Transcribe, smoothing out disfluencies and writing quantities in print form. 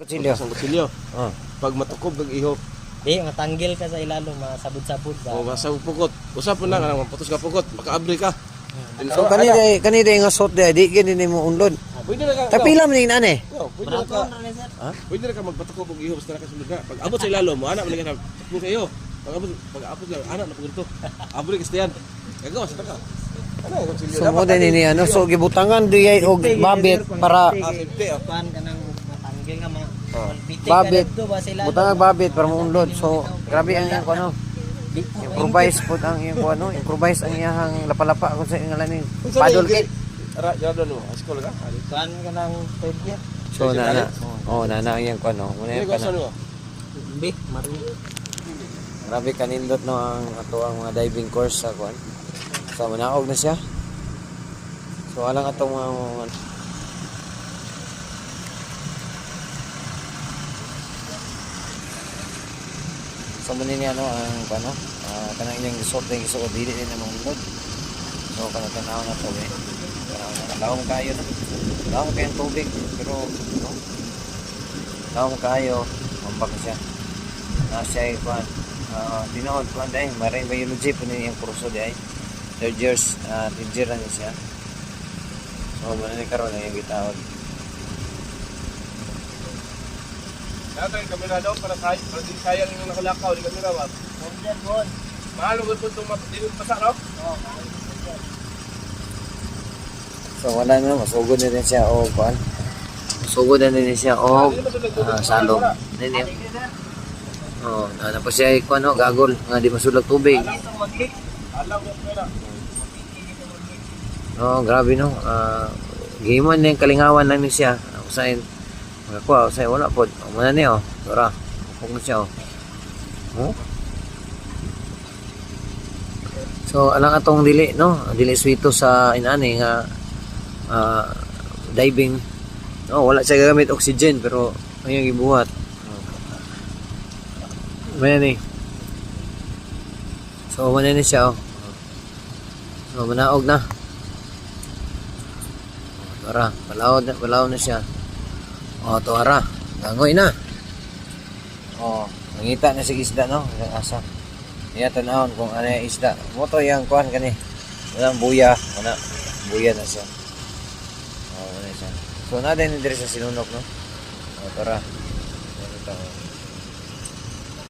kutsilyo. Ang kutsilyo. Oh. Pag matukob ng ihop, Di, matanggil ka sa ilalo, masabod-sabod ba? o masabog pukot. Usap mo na nga, maputos ka pukot, makaabri ka. So kanina nga sot di gini mo unlod. Pwede na ka. Tapila man ning ane. Pwede na ka. Braton, sir. Ha? Pwede na ka magpatukob ng ihop sa kasulod ka. Pag abot sa ilalo mo, anak mo na ka takbo kayo. Pag abot lang, anak na pagurto. Abri kastiyan. Gagawa sa taka. Ano yung kutsilyo? So mo din ni ano so gibutangan di og babit para Safety, oh. Kuan ka ng matanggil ka, bitik ka babit. dito ba sa ilalo? Butang babit para maunlod. So grabe ang iyang ano. Improvise pud ang iyang ano, improvise ang iyang lapalapa kung sa ngalan ni paddle kit. Ara, jadon mo. High school ka? Kuan ka ng third year. So nana. Oh nana ang iyang ano. Muna Hindi yung ko sa kana. ano. Big, marin. Grabe kanindot no ang ato ang mga diving course sa kuan. So manaog na siya. So alang atong mga so muna niya ano ang ano kanang inyong resort yung isuot dili din namang unod. So kanang tanaw na to eh. Lawom kayo no. Lawom kayo ang tubig pero no. Lawom kayo mambak siya. Nasa ay kuan tinood kuan dai marine biology po ni yung kurso di ay. Third years teacher na siya. So muna ni karon ang gitawag. Dapat yung kamera daw para di sayang yung nakalakaw di kamera ba. Order bon. Mahal mo ito dito pasa no? Oh, So wala na masugod na din siya o kuan. Masugod na din siya o salong. Nini. Oh, ano pa siya kuan no gagol nga di masulag tubig. Alam mo pera. Oh, grabe no. Gihimon na yung kalingawan lang ni siya. Usain makakuha, usain wala po. Muna niya oh. Tora. Pug na siya oh. Oh. So alang atong dili no, dili suito sa inani nga diving. Oh, wala siya gagamit oxygen pero ayong gibuhat. Maya ni. So muna ni siya oh. So manaog na. Tara, balaod na siya. Oh, tara. Gangoy na. Oh, nangita na si isda no, ang asa. Iya tanawon kung ano yung isda. Moto yang kuan kani. Walang buya, wala. Buya na siya. Oh, wala siya. So na din diri sa sinunok no. Oh, tara. Ito.